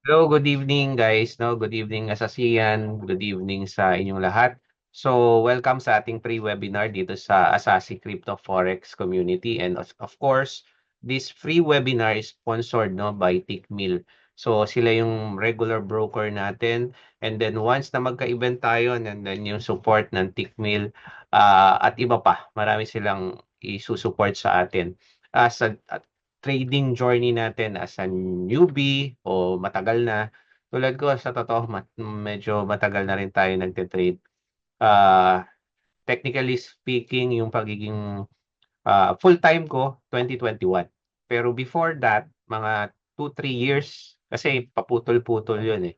Hello, good evening guys, no? Good evening Asasian, good evening sa inyong lahat. So, welcome sa ating pre-webinar dito sa Asasi Crypto Forex Community, and of course, this free webinar is sponsored no by Tickmill. So, sila yung regular broker natin, and then once na magka-event tayo, and then yung support ng Tickmill at iba pa, marami silang isusupport sa atin. Sa trading journey natin as a newbie o matagal na. Tulad ko, sa totoo, medyo matagal na rin tayo nagte-trade. Ah, Technically speaking, yung pagiging full-time ko, 2021. Pero before that, mga 2-3 years, kasi paputol-putol yun eh.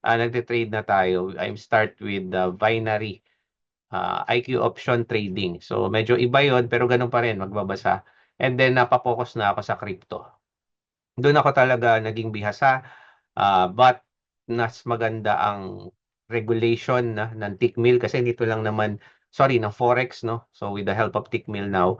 Nagte-trade na tayo. I start with the binary IQ option trading. So medyo iba yon pero ganun pa rin, magbabasa. And then napapokus na ako sa crypto. Doon ako talaga naging bihasa, but mas maganda ang regulation na ng Tickmill kasi dito lang naman, sorry, ng Forex, no? So with the help of Tickmill now,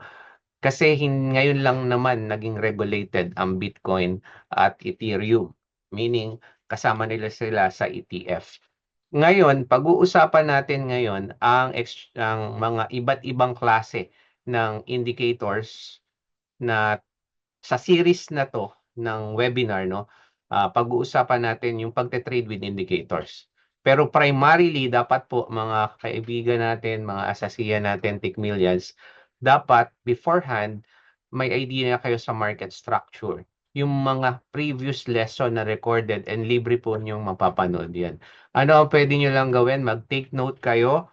kasi ngayon lang naman naging regulated ang Bitcoin at Ethereum, meaning kasama nila sila sa ETF. Ngayon, pag-uusapan natin ngayon ang mga iba't ibang klase ng indicators na sa series na 'to ng webinar 'no, pag-uusapan natin yung pagte-trade with indicators. Pero primarily dapat po mga kaibigan natin, mga asasiyan natin, Tikmilians, dapat beforehand may idea na kayo sa market structure. Yung mga previous lesson na recorded and libre po niyong mapapanood 'yan. Ano ang puwede niyo lang gawin, mag-take note kayo.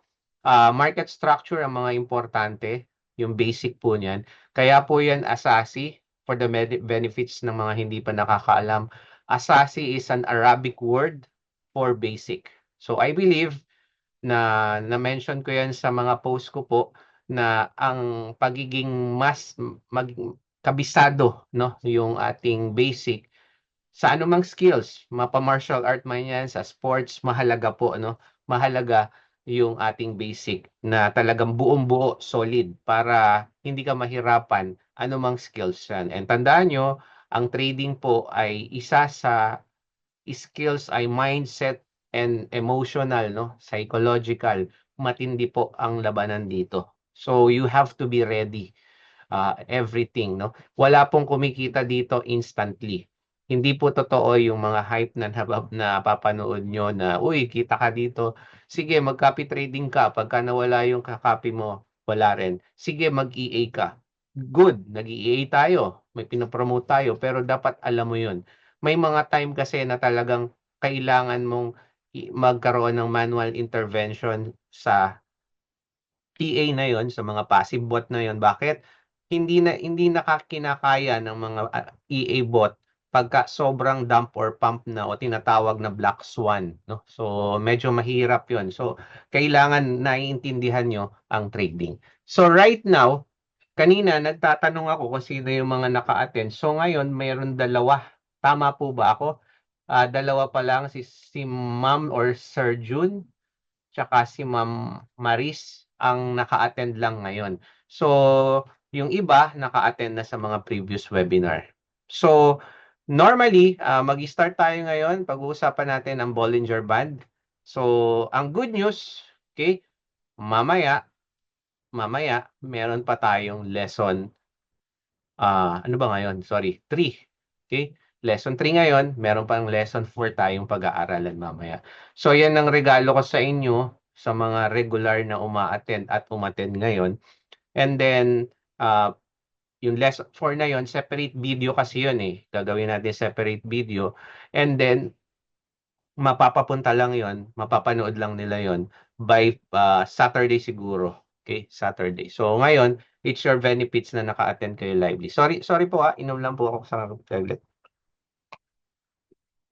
Market structure ang mga importante, yung basic po niyan. Kaya po 'yan ASASI for the benefits ng mga hindi pa nakakaalam. ASASI is an Arabic word for basic. So I believe na na-mention ko 'yan sa mga post ko po na ang pagiging mas kabisado 'no, yung ating basic sa anumang skills, mapa-martial art man 'yan, sa sports, mahalaga po ano, mahalaga yung ating basic na talagang buong-buo, solid para hindi ka mahirapan anumang skills 'yan. And tandaan niyo, ang trading po ay isa sa skills ay mindset and emotional 'no, psychological. Matindi po ang labanan dito. So you have to be ready, everything 'no. Wala pong kumikita dito instantly. Hindi po totoo yung mga hype na napapanood niyo na, "Uy, kita ka dito. Sige, mag-copy trading ka, pagka nawala yung ka-copy mo, wala rin. Sige, mag-EA ka." Good, nag-EA tayo, may pino-promote tayo, pero dapat alam mo yun. May mga time kasi na talagang kailangan mong magkaroon ng manual intervention sa PA na yon, sa mga passive bot na yon. Bakit? Hindi kinakaya ng mga EA bot pagka sobrang dump or pump na o tinatawag na black swan, no? So medyo mahirap yon. So kailangan naiintindihan nyo ang trading. So right now, kanina nagtatanong ako kung sino yung mga naka-attend. So ngayon mayroon dalawa. Tama po ba ako? Dalawa pa lang, si Ma'am or Sir June tsaka si Ma'am Maris ang naka-attend lang ngayon. So, yung iba naka-attend na sa mga previous webinar. So, normally, mag-start tayo ngayon. Pag-uusapan natin ang Bollinger Band. So, ang good news, okay, mamaya, meron pa tayong lesson. Ano ba ngayon? Sorry, 3. Okay? Lesson 3 ngayon, meron pang lesson 4 tayong pag-aaralan mamaya. So, yan ang regalo ko sa inyo sa mga regular na uma-attend at umattend ngayon. And then, yung lesson 4 na yon, separate video kasi yun eh. Gagawin natin separate video. And then, mapapapunta lang yon, mapapanood lang nila yon by Saturday siguro. Okay, Saturday. So ngayon, it's your benefits na naka-attend kayo lively. Sorry po inom lang po ako sa tablet.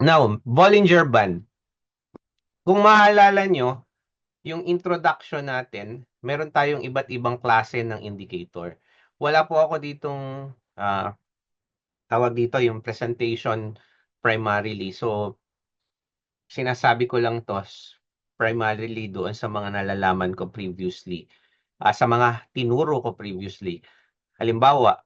Now, Bollinger Band. Kung maalala nyo, yung introduction natin, meron tayong iba't ibang klase ng indicator. Wala po ako ditong tawag dito yung presentation primarily. So, sinasabi ko lang 'to primarily doon sa mga nalalaman ko previously, sa mga tinuro ko previously. Halimbawa,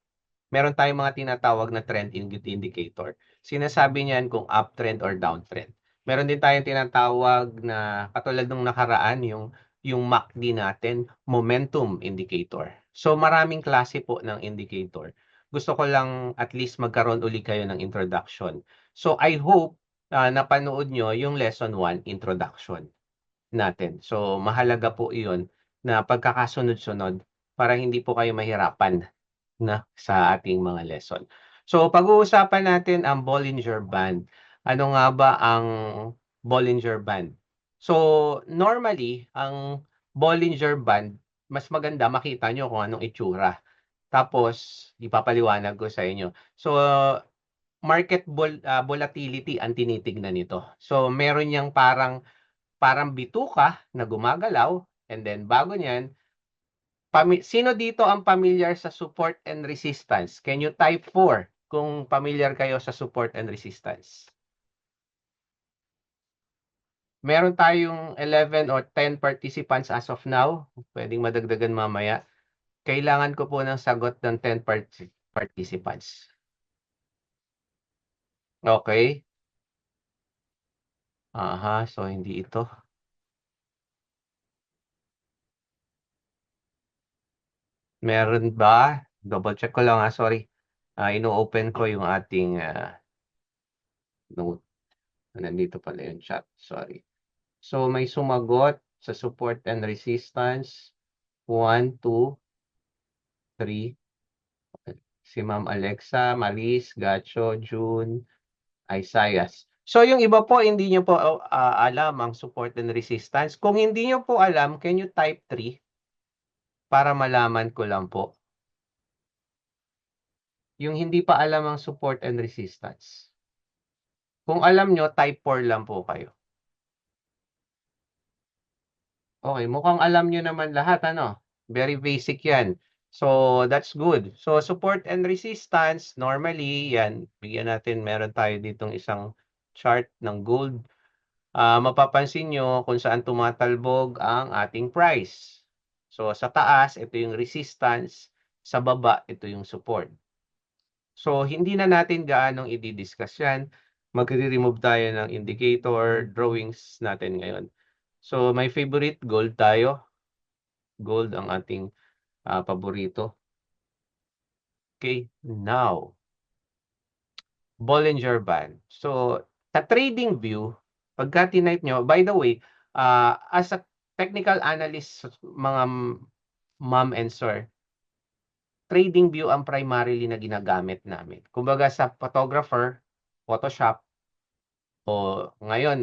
meron tayong mga tinatawag na trend indicator. Sinasabi niyan kung uptrend or downtrend. Meron din tayong tinatawag na katulad nung nakaraan, yung MACD natin, momentum indicator. So maraming klase po ng indicator. Gusto ko lang at least magkaroon uli kayo ng introduction. So I hope napanood nyo yung lesson 1 introduction natin. So mahalaga po iyon na pagkakasunod-sunod para hindi po kayo mahirapan na sa ating mga lesson. So pag-uusapan natin ang Bollinger Band. Ano nga ba ang Bollinger Band? So normally, ang Bollinger Band, mas maganda makita nyo kung anong itsura. Tapos, ipapaliwanag ko sa inyo. So, volatility ang tinitignan nito. So, meron niyang parang bituka na gumagalaw, and then bago niyan, sino dito ang familiar sa support and resistance? Can you type 4 kung familiar kayo sa support and resistance? Meron tayong 11 or 10 participants as of now. Pwedeng madagdagan mamaya. Kailangan ko po ng sagot ng 10 participants. Okay. Aha, so hindi ito. Meron ba? Double check ko lang sorry. Ino-open ko yung ating note. Nandito pala yung chat. Sorry. So may sumagot sa support and resistance. 1, 2, 3. Si Ma'am Alexa, Maris, Gacho, June, Isaias. So yung iba po, hindi nyo po alam ang support and resistance. Kung hindi nyo po alam, can you type 3 para malaman ko lang po? Yung hindi pa alam ang support and resistance. Kung alam nyo, type 4 lang po kayo. Okay, mukhang alam nyo naman lahat, ano? Very basic yan. So, that's good. So, support and resistance, normally, yan, bigyan natin, meron tayo ditong isang chart ng gold. Mapapansin nyo kung saan tumatalbog ang ating price. So, sa taas, ito yung resistance. Sa baba, ito yung support. So, hindi na natin gaanong i-discuss yan. Magre-remove tayo ng indicator, drawings natin ngayon. So, my favorite, gold tayo. Gold ang ating paborito. Okay, now, Bollinger Band. So, sa trading view, pagka tinipe nyo, by the way, as a technical analyst, mga ma'am and sir, trading view ang primarily na ginagamit namin. Kumbaga sa photographer, Photoshop, o ngayon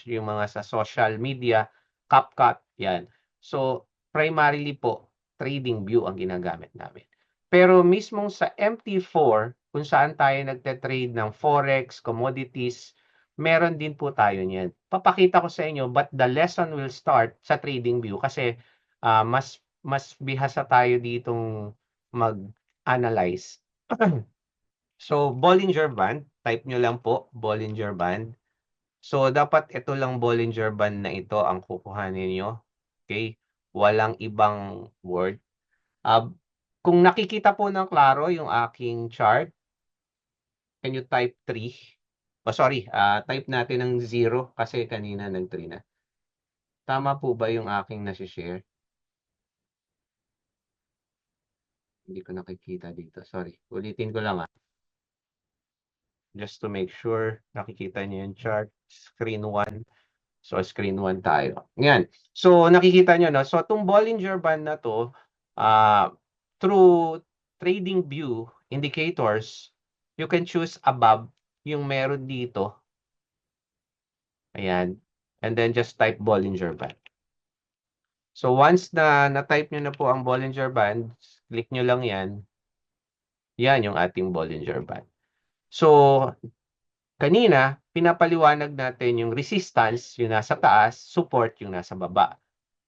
yung mga sa social media, CapCut, yan. So primarily po trading view ang ginagamit namin. Pero mismong sa MT4 kung saan tayo nagte-trade ng forex, commodities, meron din po tayo niyan. Papakita ko sa inyo, but the lesson will start sa trading view kasi mas bihasa tayo ditong mag-analyze. So Bollinger Band, type nyo lang po Bollinger Band. So, dapat ito lang Bollinger Band na ito ang kukuhanin nyo. Okay? Walang ibang word. Kung nakikita po ng klaro yung aking chart, can you type 3? Oh, sorry, type natin ng 0 kasi kanina nag-3 na. Tama po ba yung aking nasi-share? Hindi ko nakikita dito. Sorry. Ulitin ko lang just to make sure nakikita niyo yung chart. Screen 1. So, screen 1 tayo. Yan. So, nakikita nyo, no? So, itong Bollinger Band na to, through trading view indicators, you can choose above yung meron dito. Ayan. And then just type Bollinger Band. So, once na na-type nyo na po ang Bollinger Band, click nyo lang yan. Yan yung ating Bollinger Band. So, kanina, pinapaliwanag natin yung resistance, yung nasa taas, support, yung nasa baba.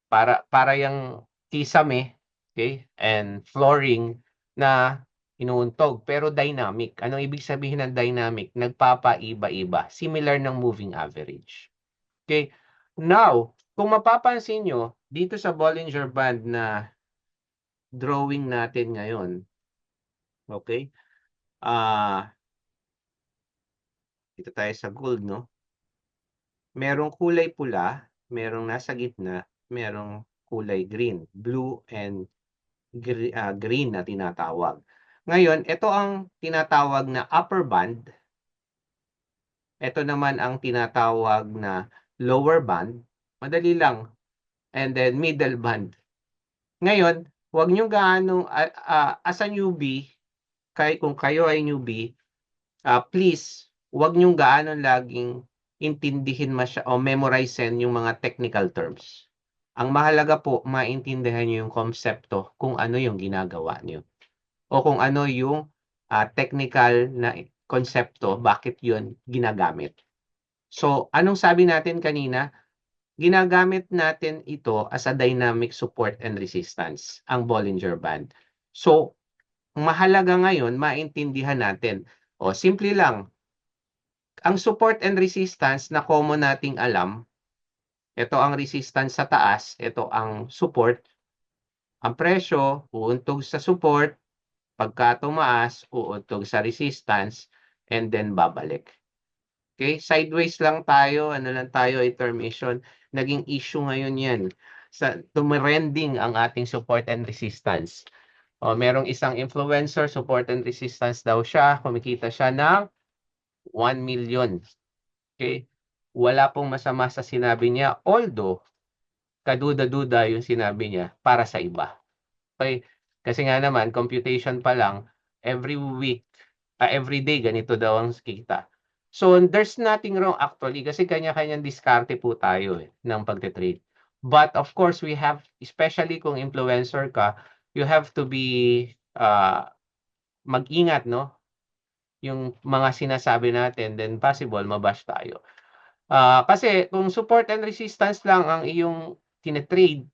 Para yung kisame, okay, and flooring na inuuntog, pero dynamic. Anong ibig sabihin ng dynamic? Nagpapaiba-iba. Similar ng moving average. Okay? Now, kung mapapansin nyo, dito sa Bollinger Band na drawing natin ngayon, Okay? Dito tayo sa gold, no? Merong kulay pula, merong nasa gitna, merong kulay green, blue and green na tinatawag. Ngayon, ito ang tinatawag na upper band. Ito naman ang tinatawag na lower band. Madali lang. And then middle band. Ngayon, huwag nyo gaano, as a newbie, kung kayo ay newbie, please, huwag nyo gaano laging intindihin o memorizin yung mga technical terms. Ang mahalaga po, maintindihan nyo yung konsepto kung ano yung ginagawa nyo. O kung ano yung technical na konsepto, bakit yun ginagamit. So, anong sabi natin kanina? Ginagamit natin ito as a dynamic support and resistance, ang Bollinger Band. So, mahalaga ngayon, maintindihan natin. O, simple lang, ang support and resistance na common nating alam, ito ang resistance sa taas, ito ang support. Ang presyo, uuntog sa support, pagka tumaas, uuntog sa resistance, and then babalik. Okay? Sideways lang tayo, ano lang tayo, intermission. Naging issue ngayon yan. Tumirending ang ating support and resistance. O, merong isang influencer, support and resistance daw siya, kumikita siya ng 1 million. Okay? Wala pong masama sa sinabi niya, although, kaduda-duda yung sinabi niya para sa iba. Okay? Kasi nga naman, computation pa lang, every week, every day, ganito daw ang kita. So, there's nothing wrong actually kasi kanya-kanyang diskarte po tayo ng pagte-trade. But of course, we have, especially kung influencer ka, you have to be mag-ingat, no? Yung mga sinasabi natin, then possible mabash tayo. Kasi kung support and resistance lang ang iyong tinetrade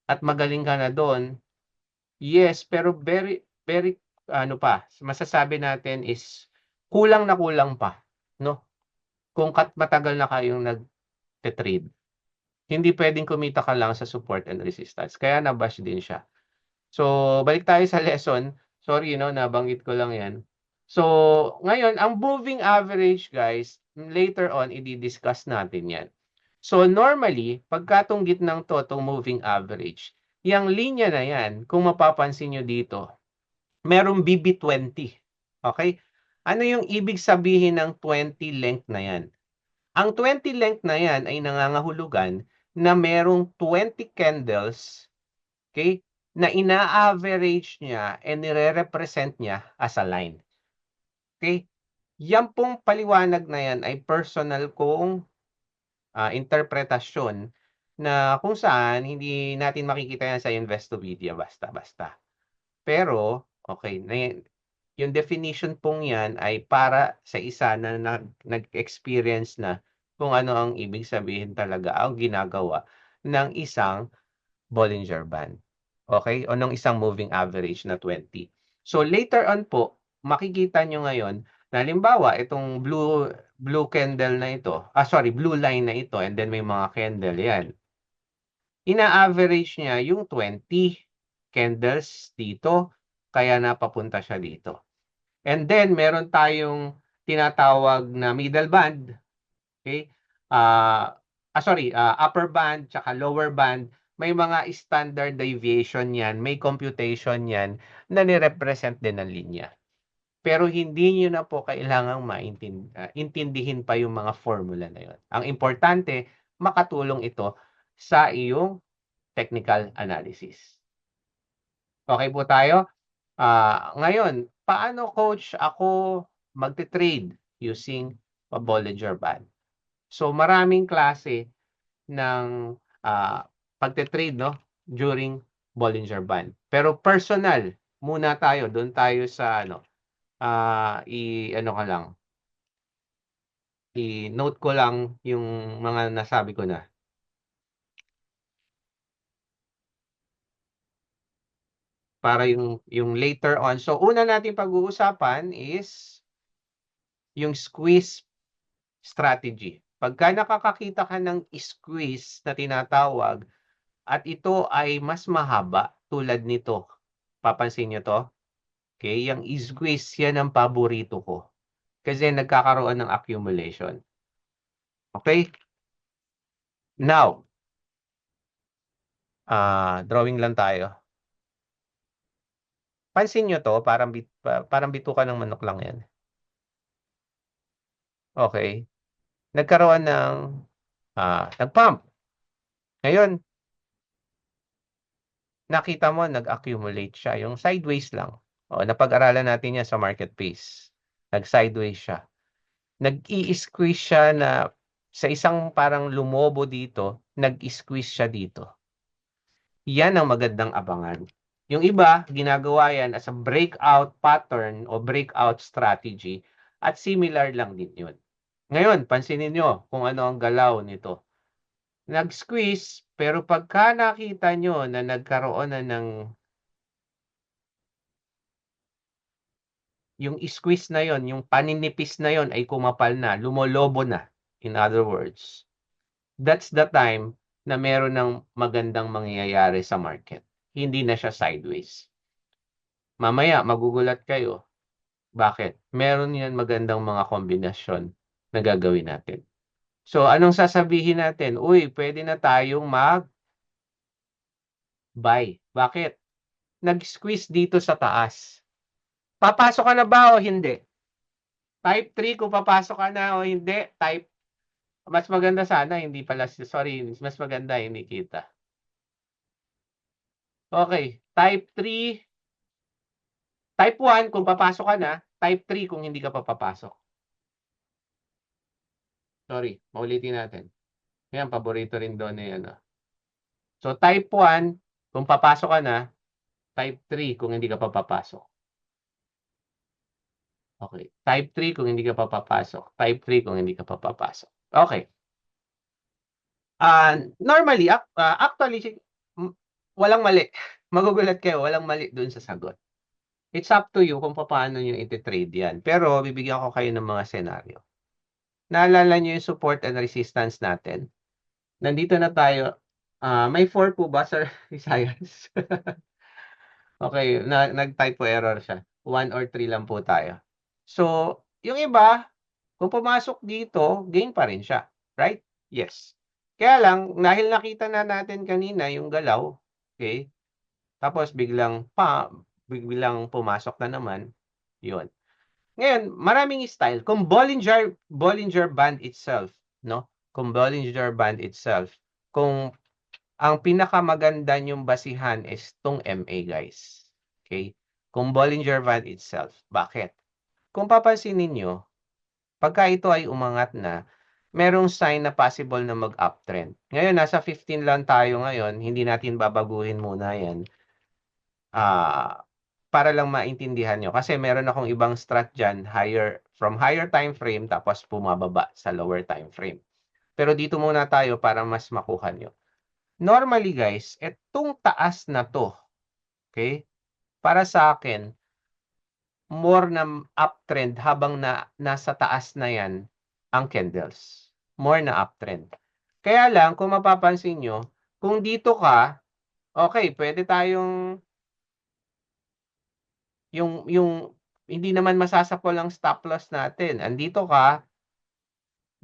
at magaling ka na doon, yes, pero very, very, ano pa, masasabi natin is kulang na kulang pa, no? Kung matagal na kayong nag-trade. Hindi pwedeng kumita ka lang sa support and resistance. Kaya nabash din siya. So, balik tayo sa lesson. Sorry, no, nabanggit ko lang yan. So, ngayon, ang moving average, guys, later on, i-discuss natin yan. So, normally, pagka itong gitnang to, itong moving average, yung linya na yan, kung mapapansin nyo dito, merong BB20. Okay? Ano yung ibig sabihin ng 20 length na yan? Ang 20 length na yan ay nangangahulugan na merong 20 candles, okay, na ina-average niya and nire-represent niya as a line. Okay? Yan pong paliwanag na yan ay personal kong interpretasyon na kung saan hindi natin makikita yan sa Investopedia basta-basta. Pero, okay, yung definition pong yan ay para sa isa na nag-experience na kung ano ang ibig sabihin talaga ang ginagawa ng isang Bollinger Band. Okay? O ng isang moving average na 20. So later on po, makikita nyo ngayon na halimbawa itong blue candle na ito, blue line na ito, and then may mga candle yan. Ina-average niya yung 20 candles dito, kaya napapunta siya dito. And then, meron tayong tinatawag na middle band. Okay? Upper band, tsaka lower band. May mga standard deviation yan, may computation yan na nirepresent din ng linya. Pero hindi nyo na po kailangang intindihin pa yung mga formula na yun. Ang importante, makatulong ito sa iyong technical analysis. Okay po tayo? Ngayon, paano coach ako magte-trade using a Bollinger Band? So maraming klase ng pagte-trade, no, during Bollinger Band. Pero personal muna tayo, doon tayo sa i-note ko lang yung mga nasabi ko na. Para yung later on. So una natin pag-uusapan is yung squeeze strategy. Pagka nakakakita ka ng squeeze na tinatawag at ito ay mas mahaba tulad nito. Papansin nyo to? Okay, yung squeeze yan ang paborito ko. Kasi nagkakaroon ng accumulation. Okay? Now, drawing lang tayo. Pansin nyo to, parang bituka ng manok lang yan. Okay. Nagkaroon ng, nag-pump. Ngayon, nakita mo, nag-accumulate siya. Yung sideways lang. O, napag-aralan natin yan sa market pace. Nag-sideways siya. Nag-i-squeeze siya na sa isang parang lumobo dito, nag-squeeze siya dito. Yan ang magandang abangan. Yung iba, ginagawa yan as a breakout pattern o breakout strategy at similar lang din yun. Ngayon, pansinin nyo kung ano ang galaw nito. Nag-squeeze, pero pagka nakita nyo na nagkaroon na ng yung squeeze na yon, yung paninipis na yon ay kumapal na, lumolobo na. In other words, that's the time na meron ng magandang mangyayari sa market. Hindi na siya sideways. Mamaya, magugulat kayo. Bakit? Meron yan magandang mga kombinasyon na gagawin natin. So, anong sasabihin natin? Uy, pwede na tayong mag-buy. Bakit? Nag-squeeze dito sa taas. Papasok ka na ba o hindi? Type 3 kung papasok ka na o hindi. Mas maganda sana, hindi pala, sorry, mas maganda, hindi kita. Okay, type 3, type 1 kung papasok ka na, type 3 kung hindi ka pa papasok. Sorry, maulitin natin. Yan, paborito rin doon na yan. So, type 1, kung papasok ka na, type 3 kung hindi ka pa papasok. Okay. Type 3 kung hindi ka pa papasok. Type 3 kung hindi ka pa papasok. Okay. Normally, actually, walang mali. Magugulat kayo, walang mali dun sa sagot. It's up to you kung paano nyo iti-trade yan. Pero, bibigyan ko kayo ng mga senaryo. Naalala nyo yung support and resistance natin. Nandito na tayo. May 4 po ba, Sir Isayas? Okay, nag-typo error siya. 1 or 3 lang po tayo. So, yung iba, kung pumasok dito, gain pa rin siya. Right? Yes. Kaya lang, dahil nakita na natin kanina yung galaw, okay? Tapos biglang pumasok na naman, yun. Ngayon, maraming style. Kung Bollinger Band itself, no? Kung Bollinger Band itself, kung ang pinakamaganda niyong basihan is tong MA, guys. Okay? Kung Bollinger Band itself. Bakit? Kung papansinin niyo, pagka ito ay umangat na, merong sign na possible na mag-uptrend. Ngayon, nasa 15 lang tayo ngayon. Hindi natin babaguhin muna yan. Para lang maintindihan nyo. Kasi meron akong ibang strat dyan, from higher time frame, tapos bumababa sa lower time frame. Pero dito muna tayo para mas makuha nyo. Normally guys, etong taas na to, okay, para sa akin, more na uptrend habang nasa taas na yan ang candles. More na uptrend. Kaya lang, kung mapapansin nyo, kung dito ka, okay, pwede tayong yung hindi naman masasapol ang stop loss natin. Andito ka,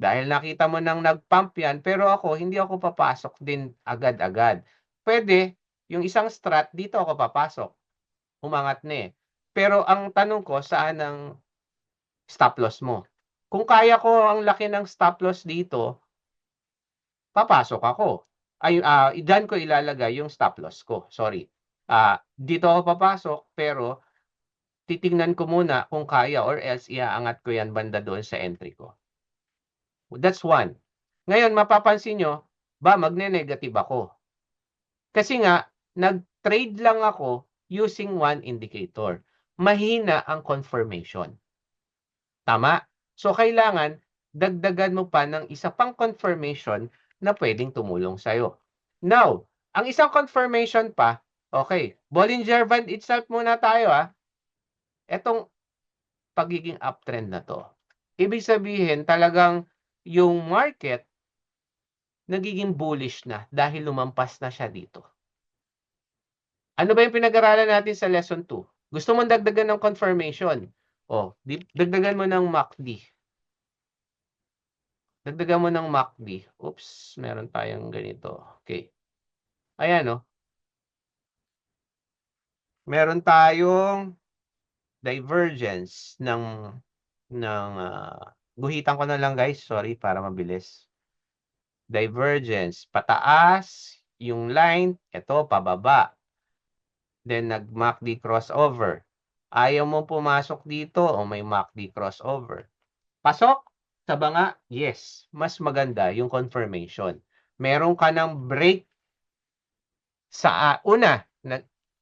dahil nakita mo nang nag-pump yan, pero hindi ako papasok din agad-agad. Pwede, yung isang strat, dito ako papasok. Umangat na eh. Pero ang tanong ko, saan ang stop loss mo? Kung kaya ko ang laki ng stop loss dito, papasok ako. Diyan ko ilalagay yung stop loss ko. Sorry. Dito ako papasok, pero titingnan ko muna kung kaya or else iaangat ko yan banda doon sa entry ko. That's one. Ngayon, mapapansin nyo, magne-negative ako. Kasi nga, nag-trade lang ako using one indicator. Mahina ang confirmation. Tama? So, kailangan dagdagan mo pa ng isa pang confirmation na pwedeng tumulong sa'yo. Now, ang isang confirmation pa, okay, Bollinger Band itself muna tayo Etong pagiging uptrend na to. Ibig sabihin, talagang yung market nagiging bullish na dahil lumampas na siya dito. Ano ba yung pinag-aralan natin sa lesson 2? Gusto mong dagdagan ng confirmation. O, dagdagan mo ng MACD. Dagdagan mo ng MACD. Oops, meron tayong ganito. Okay. Ayan, no? Meron tayong divergence guhitan ko na lang guys, sorry para mabilis. Divergence, pataas yung line, ito pababa. Then nag-MACD crossover. Ayaw mo pumasok dito o may MACD crossover. Pasok sa banga, yes, mas maganda yung confirmation. Meron ka ng break sa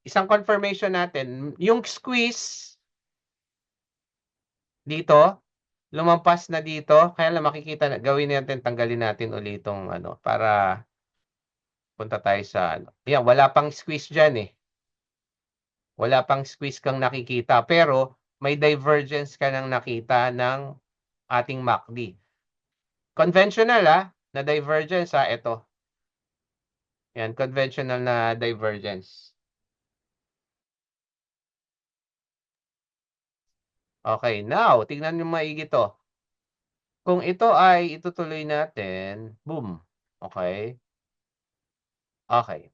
isang confirmation natin, yung squeeze dito, lumampas na dito, kaya lang makikita na, gawin natin, tanggalin natin ulit itong para punta tayo sa Yan, wala pang squeeze dyan eh. Wala pang squeeze kang nakikita, pero may divergence ka nang nakita ng ating MACD. Conventional na divergence ito. Yan, conventional na divergence. Okay, now, tingnan nyo maigi to. Kung ito ay itutuloy natin, boom. Okay? Okay.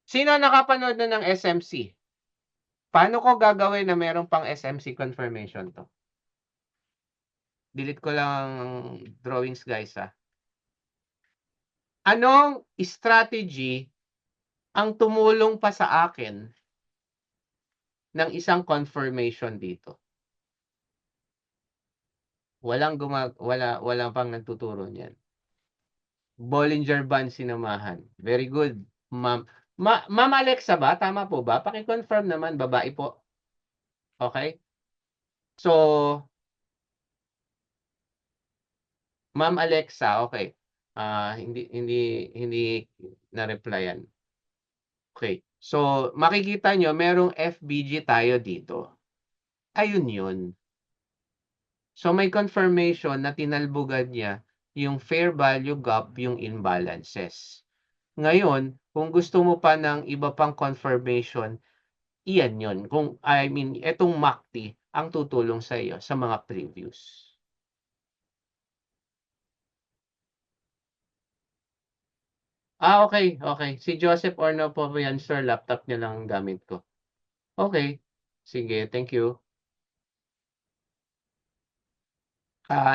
Sino nakapanood na ng SMC? Paano ko gagawin na meron pang SMC confirmation to? Delete ko lang drawings guys Anong strategy ang tumulong pa sa akin ng isang confirmation dito? Wala pang nagtuturo niyan. Bollinger Band sinamahan. Very good, ma'am. Ma'am Alexa ba? Tama po ba? Paki-confirm naman, babae po. Okay? So, Ma'am Alexa, okay. Hindi na-replyan. Okay. So, makikita nyo, merong FBG tayo dito. Ayun yun. So, may confirmation na tinalbugan niya yung fair value gap, yung imbalances. Ngayon, kung gusto mo pa ng iba pang confirmation, iyan yun. Etong MACD ang tutulong sa iyo sa mga previews. Okay, okay. Si Joseph Orno po yan, sir. Laptop niya lang ang gamit ko. Okay. Sige, thank you.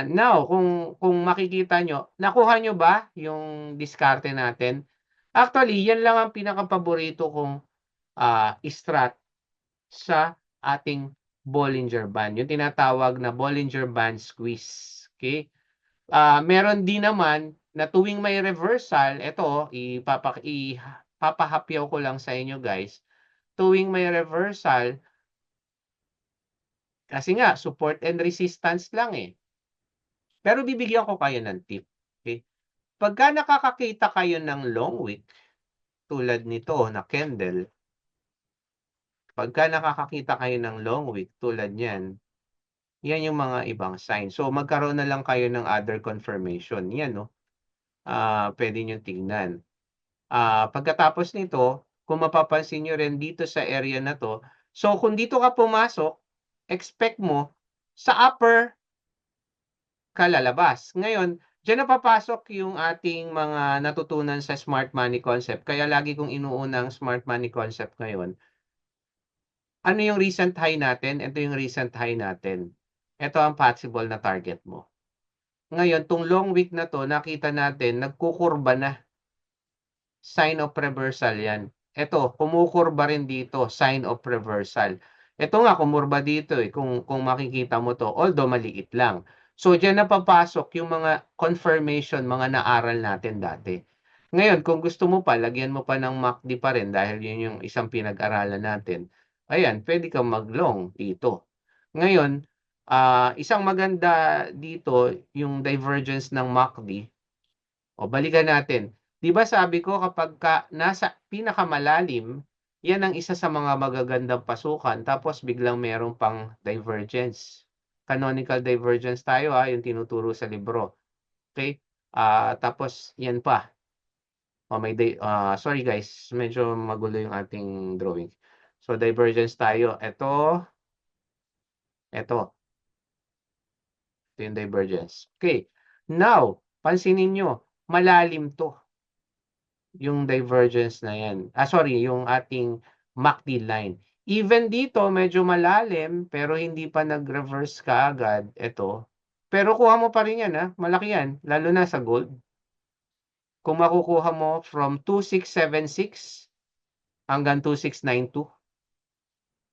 Now, kung makikita nyo, nakuha nyo ba yung diskarte natin? Actually, yan lang ang pinaka-paborito kong strat sa ating Bollinger Band. Yung tinatawag na Bollinger Band squeeze. Okay? Meron din naman na tuwing may reversal, ito, ipapahapyaw ko lang sa inyo guys. Tuwing may reversal, kasi nga, support and resistance lang eh. Pero bibigyan ko kayo ng tip. Okay? Pagka nakakakita kayo ng long wick, tulad nito na candle, pagka nakakakita kayo ng long wick, tulad niyan, yan yung mga ibang sign. So, magkaroon na lang kayo ng other confirmation. Yan, no? Pwede nyo tingnan. Pagkatapos nito, kung mapapansin nyo rin dito sa area na to, so kung dito ka pumasok, expect mo sa upper ka lalabas. Ngayon, diyan na papasok yung ating mga natutunan sa smart money concept. Kaya lagi kong inuunang smart money concept ngayon. Ano yung recent high natin? Ito yung recent high natin. Ito ang possible na target mo. Ngayon, tong long week na to, nakita natin, nagkukurba na. Sign of reversal yan. Ito, kumukurba rin dito, sign of reversal. Ito nga, kumurba dito kung makikita mo to, although maliit lang. So, dyan na papasok yung mga confirmation, mga naaral natin dati. Ngayon, kung gusto mo pa, lagyan mo pa ng MACD pa rin dahil yun yung isang pinag-aralan natin. Ayan, pwede kang mag-long dito. Ngayon, isang maganda dito, yung divergence ng MACD. O, balikan natin. Di ba sabi ko kapag nasa pinakamalalim, yan ang isa sa mga magagandang pasukan tapos biglang merong pang divergence. Canonical divergence tayo yung tinuturo sa libro. Okay? Tapos yan pa. Sorry guys, medyo magulo yung ating drawing. So, divergence tayo. Ito. Ito yung divergence. Okay. Now, pansinin nyo, malalim to yung divergence na yan. Sorry, yung ating MACD line. Even dito, medyo malalim, pero hindi pa nag-reverse kaagad. Ito. Pero kuha mo pa rin yan, ha? Malaki yan, lalo na sa gold. Kung makukuha mo from 2676 hanggang 2692,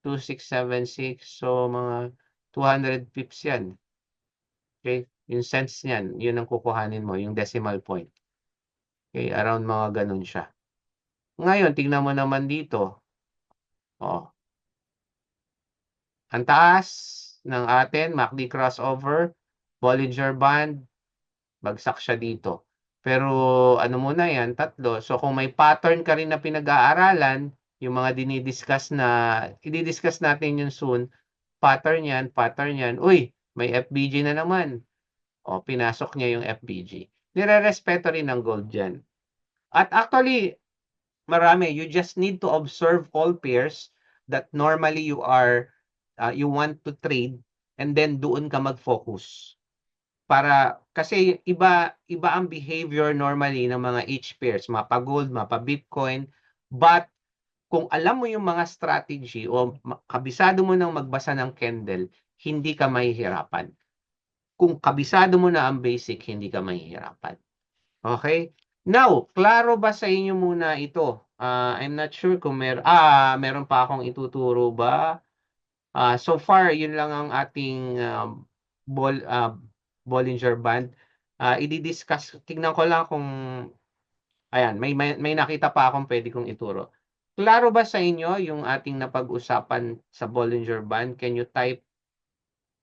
2676, so mga 200 pips yan. Okay? Yung cents niyan, yun ang kukuhanin mo, yung decimal point. Okay? Around mga ganun siya. Ngayon, tingnan mo naman dito. Oh, ang taas ng atin, MACD crossover, Bollinger Band, bagsak siya dito. Pero ano muna yan, tatlo. So kung may pattern ka rin na pinag-aaralan, yung mga dinidiscuss na, i-discuss natin yun soon, pattern yan. Uy, may FBG na naman. O, pinasok niya yung FBG. Nire-respeto rin ng gold dyan. At actually, marami. You just need to observe all pairs that normally you want to trade and then doon ka mag-focus. Kasi iba ang behavior normally ng mga each pairs, mapa gold, mapa Bitcoin, but kung alam mo yung mga strategy o kabisado mo nang magbasa ng candle, hindi ka mahihirapan. Kung kabisado mo na ang basic, hindi ka mahihirapan. Okay? Now, klaro ba sa inyo muna ito? I'm not sure kung meron pa akong ituturo ba? So far, yun lang ang ating ball, Bollinger Band. I-discuss, tignan ko lang kung, ayan, may nakita pa akong pwede kong ituro. Klaro ba sa inyo yung ating napag-usapan sa Bollinger Band? Can you type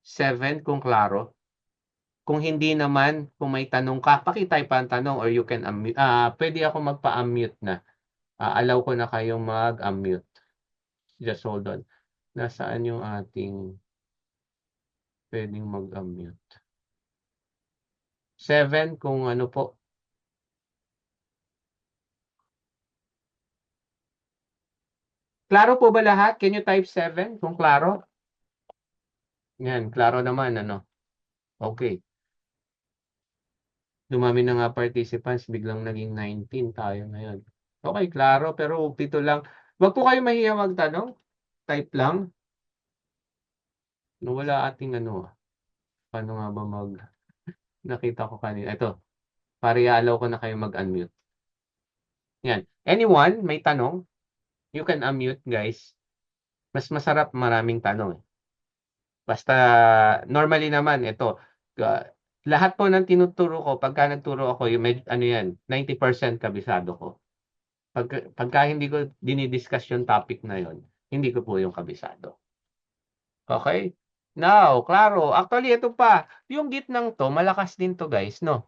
7 kung klaro? Kung hindi naman, kung may tanong ka, pakitype pa ang tanong or you can unmute. Pwede ako magpa-unmute na. Allow ko na kayong mag-unmute. Just hold on. Nasaan yung ating pwedeng mag-unmute? 7 kung ano po. Klaro po ba lahat? Can you type 7 kung klaro? Yan, klaro naman, ano? Okay. Dumami na nga participants, biglang naging 19 tayo ngayon. Okay, klaro, pero 7 lang. Wag po kayo mahiya magtanong. Type lang. Wala ating ano. Paano nga ba nakita ko kanina. Ito, para i-allow ko na kayo mag-unmute. Yan. Anyone, may tanong? You can unmute, guys. Mas masarap maraming tanong. Basta, normally naman, ito, lahat po ng tinuturo ko, pagka nagturo ako, yung ano yan, 90% kabisado ko. Pagka hindi ko dinidiscuss yung topic na yon, hindi ko po yung kabisado. Okay? Now, klaro. Actually, ito pa. Yung gitnang to, malakas din to, guys, no?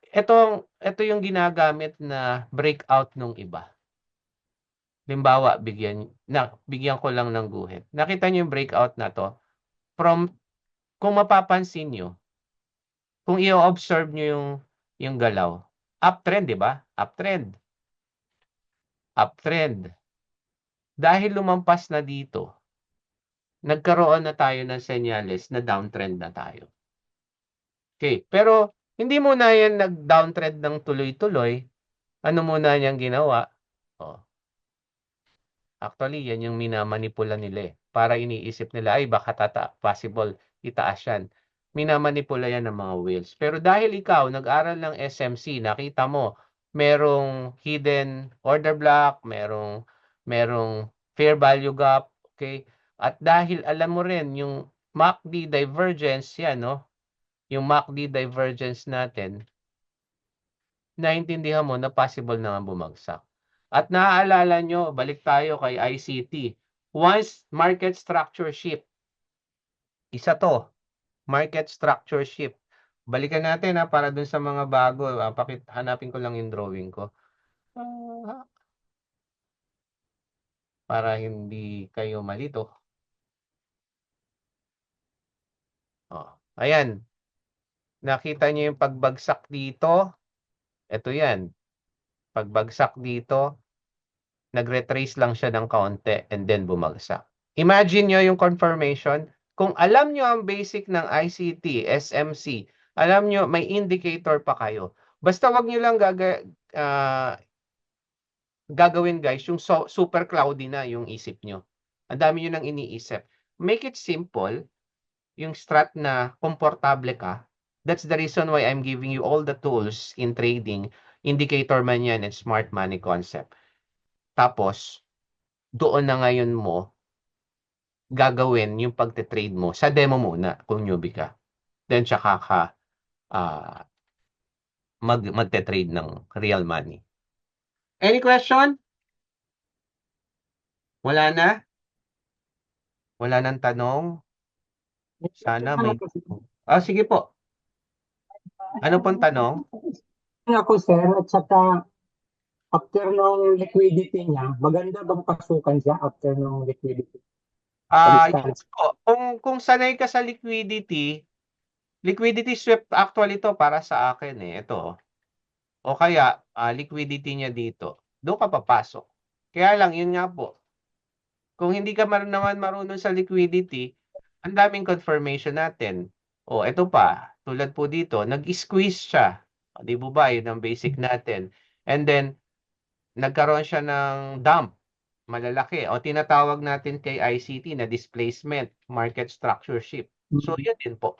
Ito yung ginagamit na breakout nung iba. Limbawa, bigyan ko lang ng guhit. Nakita niyo yung breakout na to? Kung mapapansin niyo, kung i-observe niyo yung galaw, uptrend, di ba? Uptrend. Uptrend. Dahil lumampas na dito, nagkaroon na tayo ng senyales na downtrend na tayo. Okay, pero hindi muna yan nag-downtrend ng tuloy-tuloy. Ano muna niyang ginawa? Oh, actually, yan yung minamanipula nila eh. Para iniisip nila, ay baka possible itaas yan. Minamanipula yan ng mga whales. Pero dahil ikaw, nag-aral ng SMC, nakita mo, merong hidden order block, merong fair value gap, okay? At dahil alam mo rin, yung MACD divergence, yan, no? Yung MACD divergence natin, naintindihan mo na possible na nga bumagsak. At naaalala nyo, balik tayo kay ICT. Once market structure shift, isa to, market structure shift. Balikan natin para dun sa mga bago. Hanapin ko lang yung drawing ko. Para hindi kayo malito. Ayan. Nakita nyo yung pagbagsak dito. Ito yan. Pagbagsak dito. nag-retrace lang siya ng kaunti and then bumagsak. Imagine nyo yung confirmation. Kung alam nyo ang basic ng ICT, SMC, alam nyo may indicator pa kayo. Basta wag nyo lang ah, gagawin guys, yung super cloudy na yung isip nyo. Ang dami nyo nang iniisip. Make it simple, yung strat na komportable ka. That's the reason why I'm giving you all the tools in trading, indicator man yan and smart money concept. Tapos, doon na ngayon mo gagawin yung pagte-trade mo sa demo muna kung newbie ka. Then tsaka ka ah, magte-trade ng real money. Any question? Wala na? Wala nang tanong? Sana may... sige po. Ano pong tanong? Ako sir, at saka after ng liquidity niya, maganda bang pasukan siya after ng liquidity? Pag-start. Yes po. Kung sanay ka sa liquidity sweep actually to para sa akin eh. Ito. O kaya liquidity niya dito. Doon ka papasok. Kaya lang yun nga po. Kung hindi ka naman marunong sa liquidity, ang daming confirmation natin. O ito pa, tulad po dito, nag-squeeze siya. O, di po ba? Yun ang basic natin. And then, nagkaroon siya ng dump. Malalaki. O tinatawag natin kay ICT na displacement, market structure shift. So, yun din po.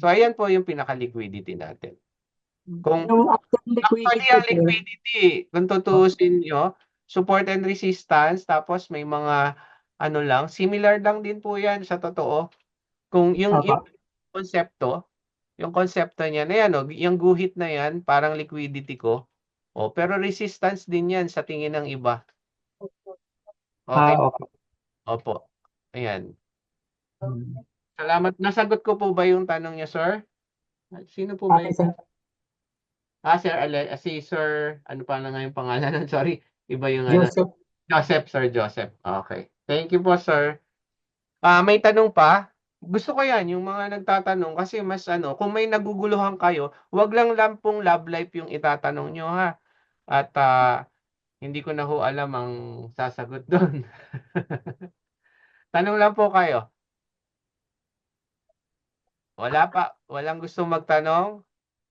So, ayan po yung pinaka-liquidity natin. Kung Yung after actually, liquidity, ang sir, liquidity, kung tutuusin nyo, support and resistance, tapos may mga, ano lang, similar lang din po yan sa totoo. Kung yung apa, konsepto, yung konsepto niya na yan, yung guhit na yan, parang liquidity ko. Pero resistance din yan sa tingin ng iba. Okay? okay. Opo. Ayan. Hmm. Salamat. Nasagot ko po ba yung tanong niya, sir? Sino po ba Okay, yung... sir. Sir si Sir, ano pa na nga yung pangalan? Sorry, iba yung ano. Joseph, Joseph, Sir Joseph. Okay. Thank you po, sir. May tanong pa? Gusto ko yan, yung mga nagtatanong, kasi mas ano, kung may naguguluhan kayo, wag lang lampong love life yung itatanong nyo, ha? At hindi ko na ho alam ang sasagot doon. Tanong lang po kayo. Wala pa, walang gusto magtanong?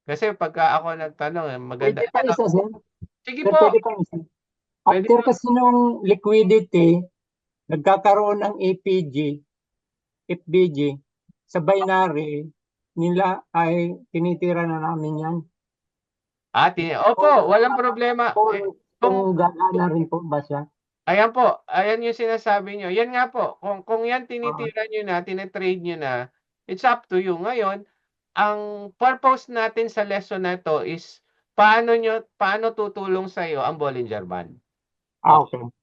Kasi pagka ako nagtanong, maganda. pwede pa isa, sir. Sige Sir, po, pwede pa isa. pwede After po. kasi nung liquidity, nagkakaroon ng APG, FBG, sa binary, nila ay tinitira na namin yan. Opo, walang problema. Kung, Kung gagana rin po ba siya? ayan po, ayan yung sinasabi nyo. Yan nga po, kung yan Ah, tinitira nyo na, tinetrade nyo na, it's up to you. Ngayon, ang purpose natin sa lesson na to is paano tutulong sa iyo ang Bollinger Band. Okay. okay.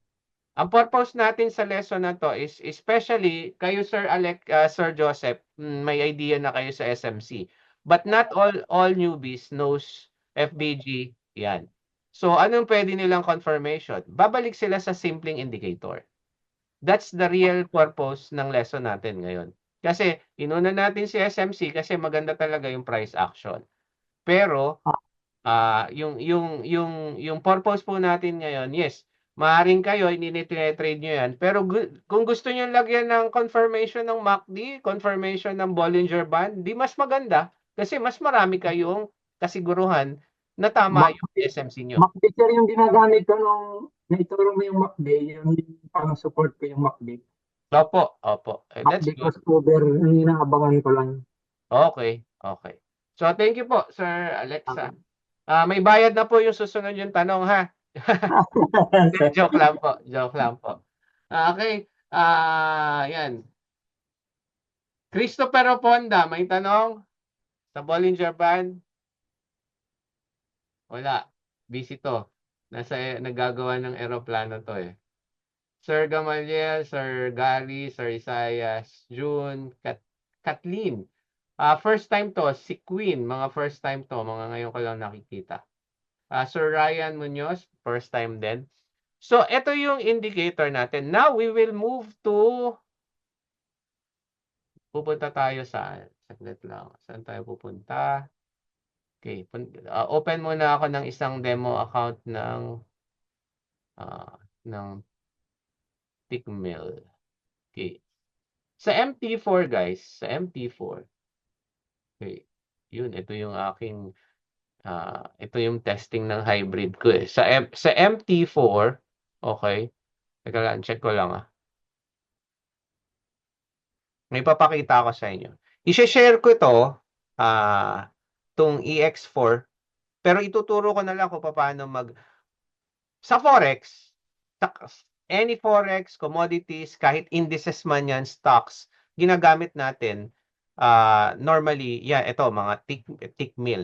Ang purpose natin sa lesson na to is especially kayo Sir Joseph, may idea na kayo sa SMC. But not all newbies knows FBG. Yan. So anong pwede nilang confirmation? Babalik sila sa simpleng indicator. That's the real purpose ng lesson natin ngayon. Kasi inuna natin si SMC kasi maganda talaga yung price action. Pero yung purpose po natin ngayon, yes, maaaring kayo, trade nyo yan. Pero kung gusto nyo lagyan ng confirmation ng MACD, confirmation ng Bollinger Band, di mas maganda. Kasi mas marami kayong kasiguruhan na tama yung MACD, SMC nyo. MACD sir yung ginagamit ko nung naituro mo yung MACD, yung pang support ko yung MACD. Opo, opo. That's MACD good. crossover, yung inaabangan ko lang. Okay, okay. So, thank you po, Sir Alexa. May bayad na po yung susunod yung tanong, ha? Joke lang po, joke lang po. Okay, yan. Christopher Oponda, may tanong sa Bollinger Band? Wala. Busy to. Naggagawa ng eroplano to eh. Sir Gamaliel, Sir Gary, Sir Isaias, June, Kathleen. First time to, si Queen, mga first time to, mga ngayon ko lang nakikita. Sir Ryan Munoz, first time din. So, ito yung indicator natin. Now, we will move to, pupunta tayo saan? Saglit lang. Saan tayo pupunta? Okay. Open muna ako ng isang demo account ng ng Tickmill. Okay. Sa MT4 guys, sa MT4. Okay. Yun, ito yung aking ito yung testing ng hybrid ko eh. Sa MT4, okay. Teka lang, check ko lang May papakita ko sa inyo. I-share ko ito, tong EX4, pero ituturo ko na lang kung paano sa Forex, sa any Forex, commodities, kahit indices man yan, stocks, ginagamit natin, normally, ito, mga tick mill.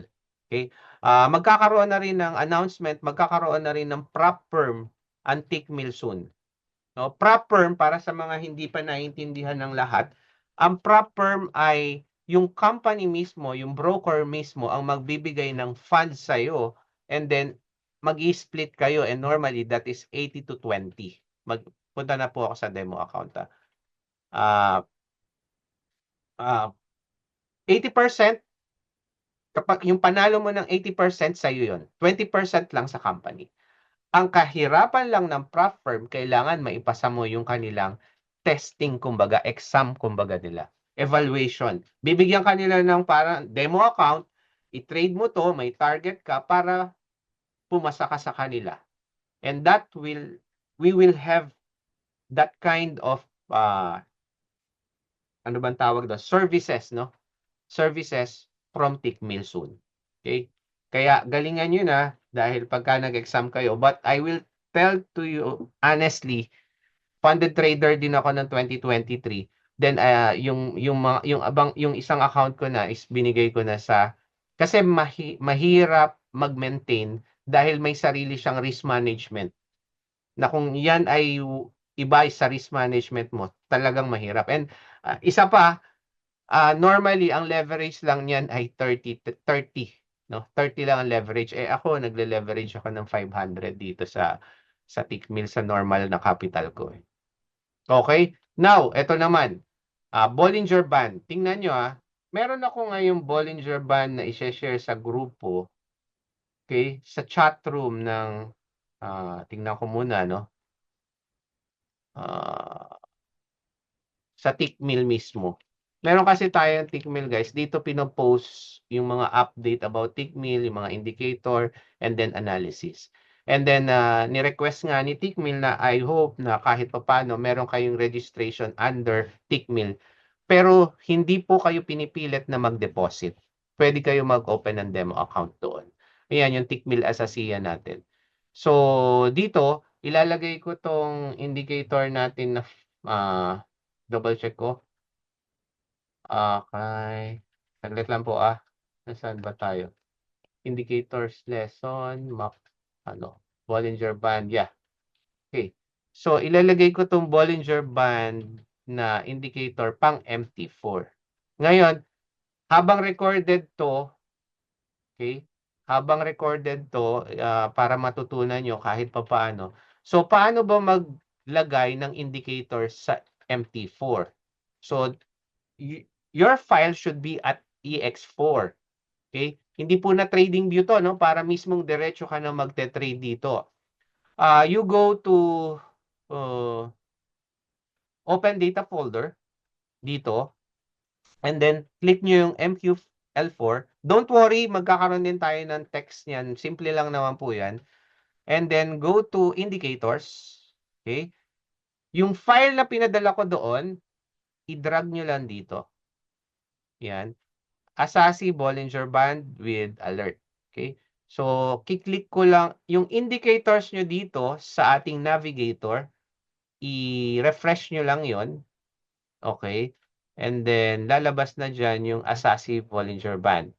Okay? Magkakaroon na rin ng announcement, magkakaroon na rin ng prop firm ang tick mill soon. No, prop firm para sa mga hindi pa naiintindihan ng lahat, ang prop firm ay yung company mismo, yung broker mismo ang magbibigay ng funds sa iyo and then mag-i-split kayo and normally that is 80 to 20. Magpunta na po ako sa demo account. Ah, 80% kapag yung panalo mo ng 80% sa iyo 'yon. 20% lang sa company. Ang kahirapan lang ng prop firm, kailangan maipasa mo yung kanilang testing, kumbaga, exam, kumbaga nila. Evaluation. Bibigyan kanila ng parang demo account, i-trade mo to, may target ka para pumasa ka sa kanila. And we will have that kind of, ano bang tawag doon? Services, no? Services from Tickmill soon. Okay? Kaya galingan nyo na dahil pagka nag-exam kayo. But I will tell to you honestly, funded trader din ako ng 2023. Then yung isang account ko na is binigay ko na kasi mahirap mag-maintain dahil may sarili siyang risk management. Na kung yan ay iba sa risk management mo, talagang mahirap. And isa pa, normally ang leverage lang niyan ay 30, no? 30 lang ang leverage. Ako nagle-leverage ako ng 500 dito sa Tickmill sa normal na capital ko. Okay? Now, ito naman. Bollinger Band. Tingnan nyo Meron ako ngayong Bollinger Band na i-share sa grupo. Okay? Sa chat room ng tingnan ko muna, no? Sa Tickmill mismo. Meron kasi tayong Tickmill guys. Dito pinopost yung mga update about Tickmill, yung mga indicator, and then analysis. And then, ni-request nga ni Tickmill na I hope na kahit paano meron kayong registration under Tickmill. Pero hindi po kayo pinipilit na mag-deposit. Pwede kayo mag-open ng demo account doon. Ayan yung Tickmill Asasiya natin. So, dito, ilalagay ko tong indicator natin na double check ko. Okay. Saglit lang po Nasaan ba tayo? Indicators lesson, map, Bollinger Band. Yeah. Okay. So, ilalagay ko tong Bollinger Band na indicator pang MT4. Ngayon, habang recorded to, okay? Habang recorded to, para matutunan nyo kahit paano. So, paano ba maglagay ng indicator sa MT4? So, your file should be at EX4. Okay? Hindi po na trading view to, no? Para mismong diretso ka na magte-trade dito. You go to open data folder dito and then click nyo yung MQL4. Don't worry, magkakaroon din tayo ng text niyan. Simple lang naman po yan. And then go to indicators. Okay? Yung file na pinadala ko doon, i-drag nyo lang dito. Yan. Asasi Bollinger Band with alert. Okay? So, kiklik ko lang yung indicators nyo dito sa ating navigator. I-refresh nyo lang yon. Okay? And then, lalabas na dyan yung Asasi Bollinger Band.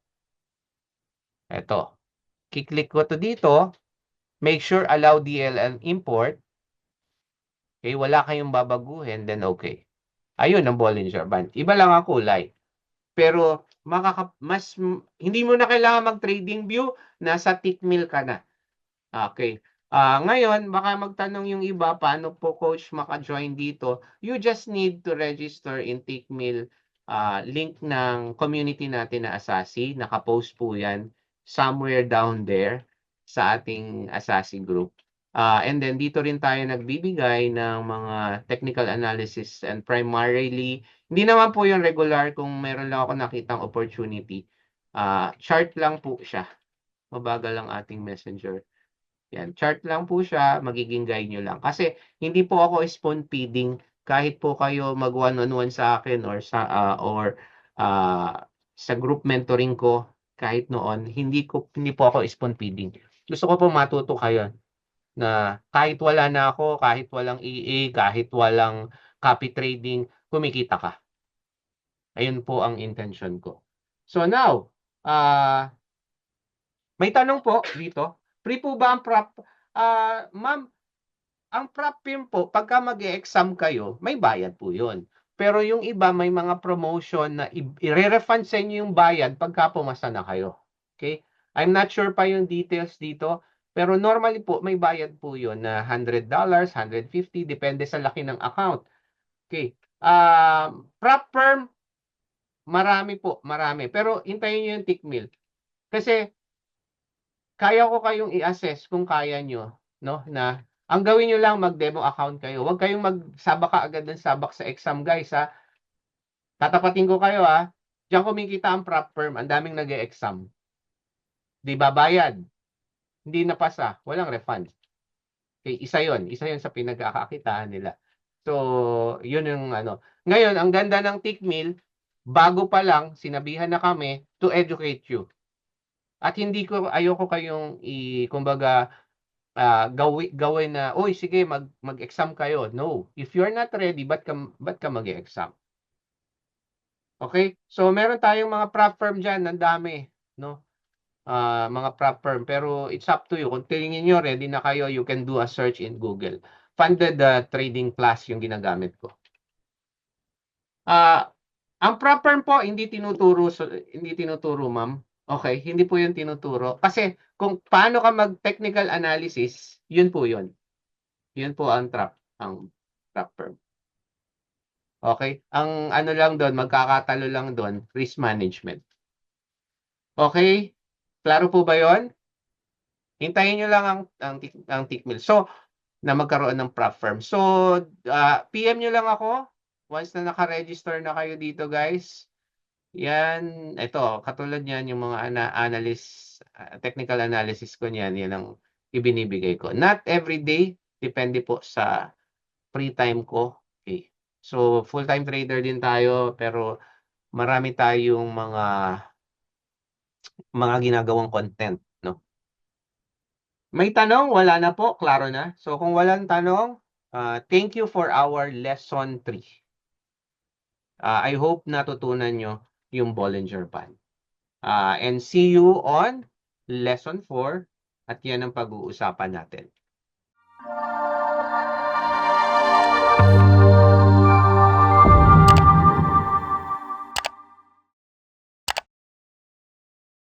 Ito. Kiklik ko to dito. Make sure allow DLL import. Okay? Wala kayong babaguhin, then okay. Ayun ang Bollinger Band. Iba lang ang kulay. Pero hindi mo na kailangan mag-trading view, nasa Tickmill ka na. Okay. Ngayon, baka magtanong yung iba, paano po coach maka-join dito? You just need to register in Tickmill. Link ng community natin na Asasi. Nakapost po yan somewhere down there sa ating Asasi group. And then dito rin tayo nagbibigay ng mga technical analysis and primarily, hindi naman po yung regular kung meron lang ako nakitang opportunity. Chart lang po siya. Mabagal lang ating messenger. Yan, chart lang po siya, magiging guide nyo lang. Kasi hindi po ako spoon feeding kahit po kayo mag one-on-one sa akin sa group mentoring ko kahit noon, hindi po ako spoon feeding. Gusto ko po matuto kayo na kahit wala na ako, kahit walang EA, kahit walang copy trading, kumikita ka. Ayun po ang intention ko. So now, may tanong po dito. Free po ba ang prop? Ma'am, ang prop firm po, pagka mag-e-exam kayo, may bayad po yun. Pero yung iba, may mga promotion na i-refund sa inyo yung bayad pagka pumasa na kayo. Okay? I'm not sure pa yung details dito, pero normally po, may bayad po yun na $100, $150, depende sa laki ng account. Okay. Prop firm, marami po, marami. Pero hintayin nyo yung tick mill. Kasi, kaya ko kayong i-assess kung kaya nyo, no, na ang gawin nyo lang mag-demo account kayo. Huwag kayong magsabak ka agad ng sabak sa exam, guys, ha. Tatapatin ko kayo, ha. Diyan kumikita ang prop firm, ang daming nag-e-exam. Di ba bayad? Hindi napasa, walang refund. Okay, isa 'yon sa pinagkakakitaan nila. So, 'yun yung ano. Ngayon, ang ganda ng Tickmill, bago pa lang sinabihan na kami to educate you. At ayoko kayong kumbaga gawin na, "Uy, sige mag-exam kayo." No. If you're not ready, ba't ka mag-e-exam? Okay? So meron tayong mga prop firm diyan, ang dami, no? Mga prop firm, pero it's up to you. Kung tingin niyo ready na kayo, you can do a search in Google. Funded Trading Plus yung ginagamit ko. Ang prop firm po hindi tinuturo, ma'am. Okay, hindi po 'yun tinuturo. Kasi kung paano ka mag-technical analysis, 'yun po 'yun. 'Yun po ang prop firm. Okay? Ang ano lang doon, magkakatalo lang doon, risk management. Okay? Klaro po ba 'yon? Hintayin niyo lang ang tickmill. So, na magkaroon ng prop firm. So, PM niyo lang ako once na naka-register na kayo dito, guys. Yan, ito, katulad niyan yung mga technical analysis ko niyan, yan ang ibinibigay ko. Not every day, depende po sa free time ko. Okay. So, full-time trader din tayo, pero marami tayong mga ginagawang content, no? May tanong? Wala na po, klaro na. So, kung walang tanong, thank you for our lesson 3. I hope natutunan nyo yung Bollinger Band. And see you on lesson 4 at yan ang pag-uusapan natin.